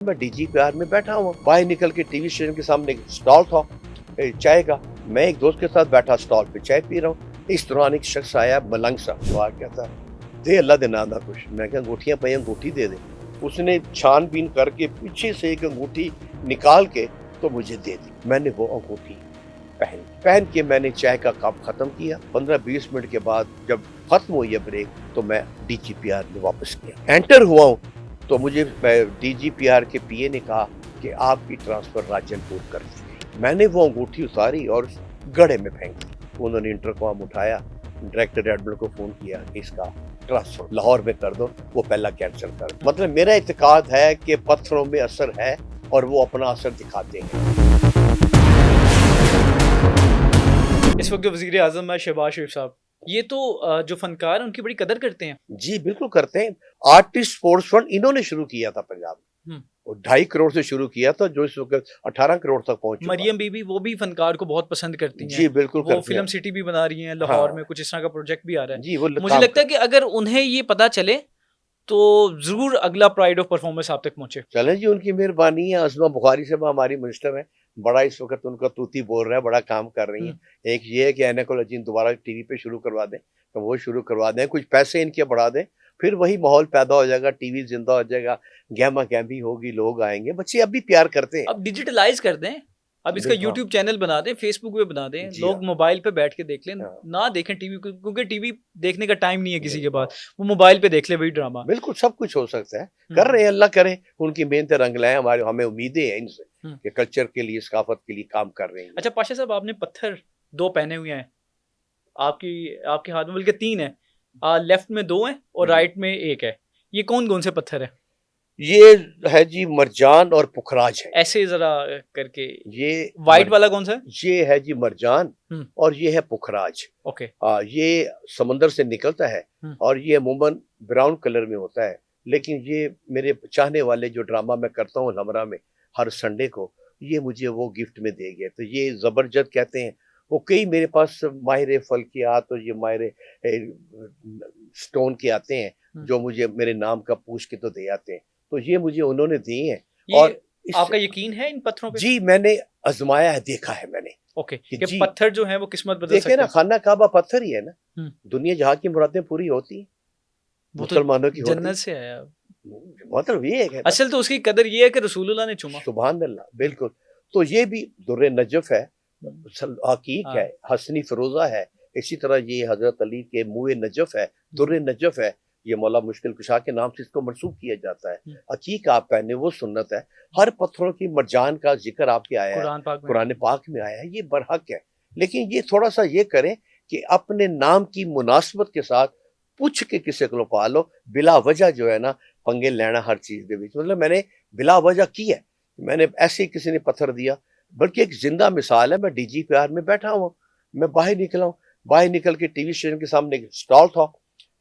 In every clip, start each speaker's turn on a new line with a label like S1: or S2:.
S1: मैं डीजीपीआर में बैठा हुआ, बाहर निकल के टीवी स्टेशन के सामने एक स्टॉल था चाय का। मैं एक दोस्त के साथ बैठा स्टॉल पे चाय पी रहा हूँ। इस दौरान एक शख्स आया मलंग सा, तो आ कहता दे अल्लाह दे नाम दा कुछ। मैं क्या अंगूठियां पई, अंगूठी दे दे। उसने छानबीन करके पीछे से एक अंगूठी निकाल के तो मुझे दे दी। मैंने वो अंगूठी पहन के मैंने चाय का कप खत्म किया। 15-20 मिनट के बाद जब खत्म हुई है ब्रेक, तो मैं डीजीपीआर में वापस गया। एंटर हुआ हूँ तो मुझे डीजीपीआर के पीए ने कहा कि आपकी ट्रांसफर राजनपुर कर दी गई। मैंने वो अंगूठी उतारी और गड़े में फेंक दी। उन्होंने इंटरकॉम उठाया, डायरेक्टर एडमिरल को फोन किया कि इसका ट्रांसफर लाहौर में कर दो, वो पहला कैंसिल कर। मतलब मेरा इत्तेकाद है कि पत्थरों में असर है और वो अपना असर दिखाते हैं।
S2: इस वक्त जो वज़ीर आज़म है शहबाज शरीफ साहब, ये तो जो फनकार हैं उनकी बड़ी कदर करते हैं।
S1: जी बिल्कुल करते हैं। आर्टिस्ट स्पोर्ट्स फंड इन्होंने शुरू किया था पंजाब में, और 2.5 करोड़ से शुरू किया था, जो इस वक्त 18 करोड़ तक पहुंच चुका।
S2: मरियम बीबी वो भी फनकार को बहुत पसंद करती हैं।
S1: जी बिल्कुल
S2: वो
S1: करते
S2: फिल्म
S1: हैं।
S2: सिटी भी बना रही हैं लाहौर
S1: हाँ।
S2: में, कुछ इस तरह का प्रोजेक्ट भी आ रहा है।
S1: जी वो
S2: मुझे लगता है कि अगर उन्हें ये पता चले तो जरूर अगला प्राइड ऑफ परफॉर्मेंस आप तक पहुंचे।
S1: चलें जी, उनकी मेहरबानी है। आज़मा बुखारी साहब हमारी मिनिस्टर है, बड़ा इस वक्त उनका तूती बोल रहा है, बड़ा काम कर रही है। एक ये है कि एनएकुल अजीम दोबारा टीवी पे शुरू करवा दें, तो वो शुरू करवा दें, कुछ पैसे इनके बढ़ा दें, फिर वही माहौल पैदा हो जाएगा, टीवी जिंदा हो जाएगा, गहमा गहमी होगी, लोग आएंगे। बच्चे अब भी प्यार करते हैं।
S2: अब डिजिटलाइज कर दें, अब इसका
S1: बिल्कुल।
S2: यूट्यूब चैनल बना दें, फेसबुक पे बना दें,
S1: जी
S2: लोग
S1: हाँ।
S2: मोबाइल पे बैठ के देख लें,
S1: हाँ।
S2: ना देखें टीवी, क्योंकि टीवी देखने का टाइम नहीं है किसी के
S1: बिल्कुल।
S2: पास। वो मोबाइल पे देख ले वही ड्रामा।
S1: बिल्कुल सब कुछ हो सकता है। कर रहे हैं, अल्लाह करे उनकी मेहनत रंग लाए। हमारे हमें उम्मीदें हैं इनसे कि कल्चर के लिए, सकाफत के लिए काम कर रहे हैं।
S2: अच्छा पाशा साहब, आपने पत्थर 2 पहने हुए हैं, आपकी आपके हाथ में बल्कि 3 है, लेफ्ट में 2 हैं और राइट में 1 है। ये कौन कौन से पत्थर है?
S1: ये है जी मरजान और पुखराज है।
S2: ऐसे जरा करके।
S1: ये
S2: वाइट वाला कौन सा है?
S1: ये है जी मरजान और ये है पुखराज।
S2: ओके।
S1: ये समंदर से निकलता है और ये अमूमन ब्राउन कलर में होता है। लेकिन ये मेरे चाहने वाले, जो ड्रामा मैं करता हूँ हमरा में हर संडे को, ये मुझे वो गिफ्ट में दे गए। तो ये जबरदस्त कहते हैं। वो कई मेरे पास माहिर फल्कियात और ये माहिर स्टोन के आते हैं, जो मुझे मेरे नाम का पूछ के तो दे आते हैं। तो ये मुझे उन्होंने दिए हैं। और
S2: आपका यकीन है इन पत्थरों पे?
S1: जी मैंने आजमाया है, देखा है मैंने।
S2: ओके कि पत्थर जो है वो किस्मत बदल सकते
S1: देखे ना,
S2: हैं।
S1: खाना काबा पत्थर ही है ना। दुनिया जहाँ की मुरादें पूरी होती हैं, मुसलमानों की
S2: जन्नत से आया।
S1: मतलब ये है
S2: असल तो उसकी कदर ये है कि रसूलुल्लाह ने चुमा।
S1: सुभान अल्लाह। बिल्कुल। तो ये भी दुर्रे नजफ है, हकीक है, हसनी फिरोजा है। इसी तरह ये हजरत अली के मुए नजफ है, दुर्रे नजफ है। ये मौला मुश्किल कुशा के नाम से इसको मंसूब किया जाता है। हकीक आप पहने, वो सुन्नत है। हर पत्थरों की मरजान का जिक्र आपके आया है, कुरान पाक में आया है, ये बरहक है। लेकिन ये थोड़ा सा ये करें कि अपने नाम की मुनासबत के साथ पूछ के किसी को पा लो। बिला वजह जो है ना पंगे लेना हर चीज के बीच, मतलब मैंने बिला वजह की है, मैंने ऐसे किसी ने पत्थर दिया। बल्कि एक जिंदा मिसाल है, मैं डीजीपीआर में बैठा हूँ, मैं बाहर निकला हूँ, बाहर निकल के टीवी स्टेशन के सामने एक स्टॉल था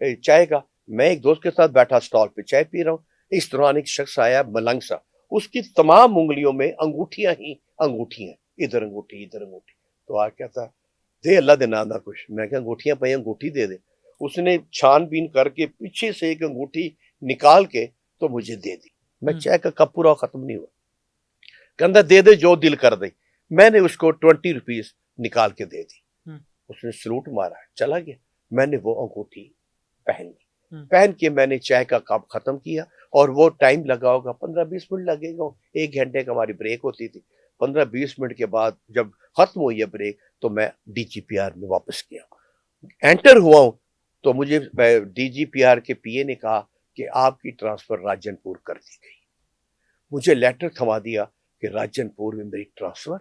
S1: चाय का। मैं एक दोस्त के साथ बैठा स्टॉल पे चाय पी रहा हूँ। इस दौरान एक शख्स आया मलंग सा, उसकी तमाम उंगलियों में अंगूठियां ही अंगूठियां, इधर अंगूठी इधर अंगूठी। तो आ कहता दे अल्लाह दे नाम दा कुछ। मैं क्या अंगूठियां पई, अंगूठी दे दे। उसने छानबीन करके पीछे से एक अंगूठी निकाल के तो मुझे दे दी। मैं चाय का कप पूरा खत्म नहीं हुआ, कहता दे दे जो दिल कर दे। मैंने उसको 20 रुपीज निकाल के दे दी। उसने सलूट मारा, चला गया। मैंने वो अंगूठी पहन ली। पहन के मैंने चाय का कप खत्म किया। और वो टाइम लगा होगा 15-20 मिनट लगेगा, 1 घंटे का हमारी ब्रेक होती थी। 15-20 मिनट के बाद जब खत्म हुई है ब्रेक, तो मैं डीजीपीआर में वापस गया। एंटर हुआ हूं तो मुझे डीजीपीआर के पीए ने कहा कि आपकी ट्रांसफर राजनपुर कर दी गई। मुझे लेटर थमा दिया कि राजनपुर में मेरी ट्रांसफर।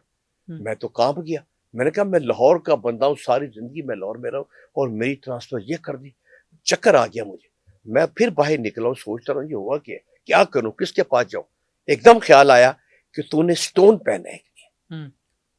S1: मैं तो कांप गया। मैंने कहा मैं लाहौर का बंदा हूँ, सारी जिंदगी मैं लाहौर में रहा हूँ और मेरी ट्रांसफर ये कर दी। चक्कर आ गया मुझे। मैं फिर बाहर निकला हूँ, सोचता रहा ये हुआ क्या करूं, किसके पास जाऊं। एकदम ख्याल आया कि तूने स्टोन पहना है,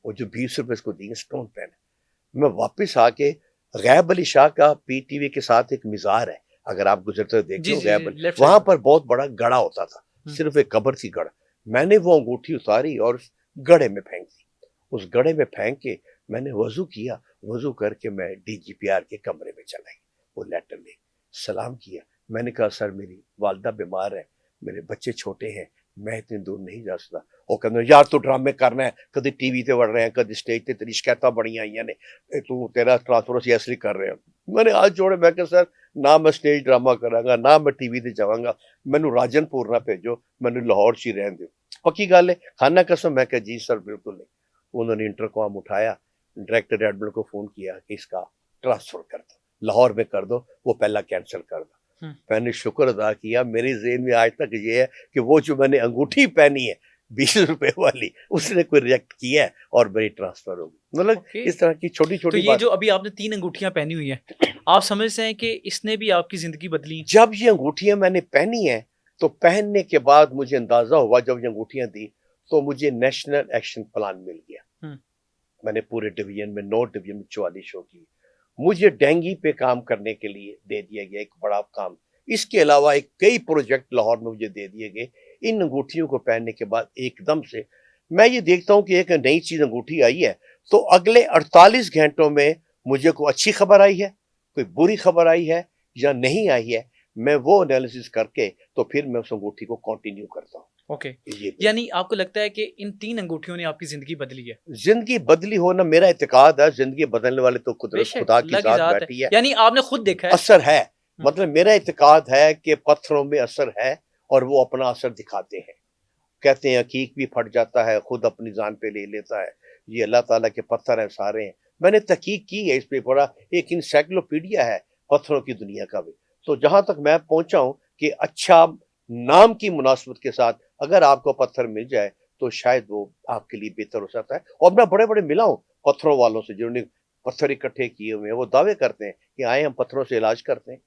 S1: वो जो 20 रुपए इसको दिए स्टोन पहने। मैं वापस आके गैब अली शाह का पीटीवी के साथ एक मिजार है, अगर आप गुजरते देखते हो गैब अली, वहां पर बहुत बड़ा गड़ा होता था, सिर्फ एक कब्र थी गढ़। मैंने वो अंगूठी उतारी और गड़े में फेंक दी। उस गड़े में फेंक के मैंने वजू किया। वजू करके मैं डीजीपीआर के कमरे में चला गया। वो लेटर ले सलाम किया। मैंने कहा सर मेरी वालदा बीमार है, मेरे बच्चे छोटे हैं, मैं इतनी दूर नहीं जा सकता। ਉਹ ਕਹਿੰਦੇ ਯਾਰ ਤੂੰ ਡਰਾਮੇ ਕਰਨਾ ਹੈ, ਕਦੀ ਟੀਵੀ ਤੇ ਵੜ ਰਿਹਾ, ਕਦੀ ਸਟੇਜ ਤੇ ਤੇਰੀ ਸ਼ਿਕਾਇਤਾਂ ਬੜੀਆਂ ਆਈਆਂ ਨੇ, ਇਹ ਤੂੰ ਤੇਰਾ ਟ੍ਰਾਂਸਫਰ ਅਸੀਂ ਇਸ ਲਈ ਕਰ ਰਹੇ ਹਾਂ। मैंने हाथ जोड़े, मैं कहा सर ना मैं स्टेज ड्रामा करांगा, ना मैं टीवी ते जावांगा, मैनू राजनपुर ना भेजो, मैनू लाहौर च ही रहन दो। पक्की गल है, खाना कसम। मैं कहा जी सर बिल्कुल नहीं। उन्होंने इंटरकॉम उठाया, डायरेक्टर एडमिरल को फ़ोन किया कि इसका ट्रांसफ़र कर दो, लाहौर में कर दो, वो पहला कैंसिल कर दो। मैंने शुक्र अदा किया, मेरे ज़हन में आज तक ये है कि वो जो मैंने अंगूठी पहनी है 20 रुपए वाली, उसने कोई रिएक्ट किया है और मेरी ट्रांसफ़र होगी। मतलब इस तरह की छोटी
S2: तो
S1: छोटी
S2: ये जो अभी आपने 3 अंगूठियां पहनी हुई हैं, आप समझते हैं कि इसने भी आपकी ज़िंदगी बदली?
S1: जब ये अंगूठियां मैंने पहनी हैं तो पहनने के बाद मुझे अंदाजा हुआ, जब ये अंगूठियां दी तो मुझे नेशनल एक्शन प्लान मिल गया। मैंने पूरे डिवीजन में 9 डिवीजन में 44 शो की। मुझे डेंगू पे काम करने के लिए दे दिया गया एक बड़ा काम। इसके अलावा एक कई प्रोजेक्ट लाहौर में मुझे दे दिए गए। इन अंगूठियों को पहनने के बाद एकदम से मैं ये देखता हूँ कि एक नई चीज अंगूठी आई है, तो अगले 48 घंटों में मुझे कोई अच्छी खबर आई है, कोई बुरी खबर आई है या नहीं आई है, मैं वो एनालिसिस करके तो फिर मैं उस अंगूठी को कंटिन्यू करता हूँ।
S2: ओके, यानी आपको लगता है कि इन 3 अंगूठियों ने आपकी जिंदगी बदली है?
S1: जिंदगी बदली होना मेरा इत्तेकाद है, जिंदगी बदलने वाले तो कुदरत खुदा की जात बैठी है।
S2: यानी आपने खुद देखा है,
S1: असर है। मतलब मेरा इत्तेकाद है कि पत्थरों में असर है और वो अपना असर दिखाते हैं। कहते हैं हकीक भी फट जाता है, खुद अपनी जान पे ले लेता है। ये अल्लाह ताला के पत्थर हैं सारे हैं। मैंने तहकीक की है, इस पे पढ़ा, एक इंसाइक्लोपीडिया है पत्थरों की दुनिया का भी। तो जहां तक मैं पहुंचा हूं कि अच्छा नाम की मुनासबत के साथ अगर आपको पत्थर मिल जाए तो शायद वो आपके लिए बेहतर हो सकता है। और मैं बड़े बड़े मिला हूं पत्थरों वालों से, जिन्होंने पत्थर इकट्ठे किए हुए हैं, वो दावे करते हैं कि आए हम पत्थरों से इलाज करते हैं।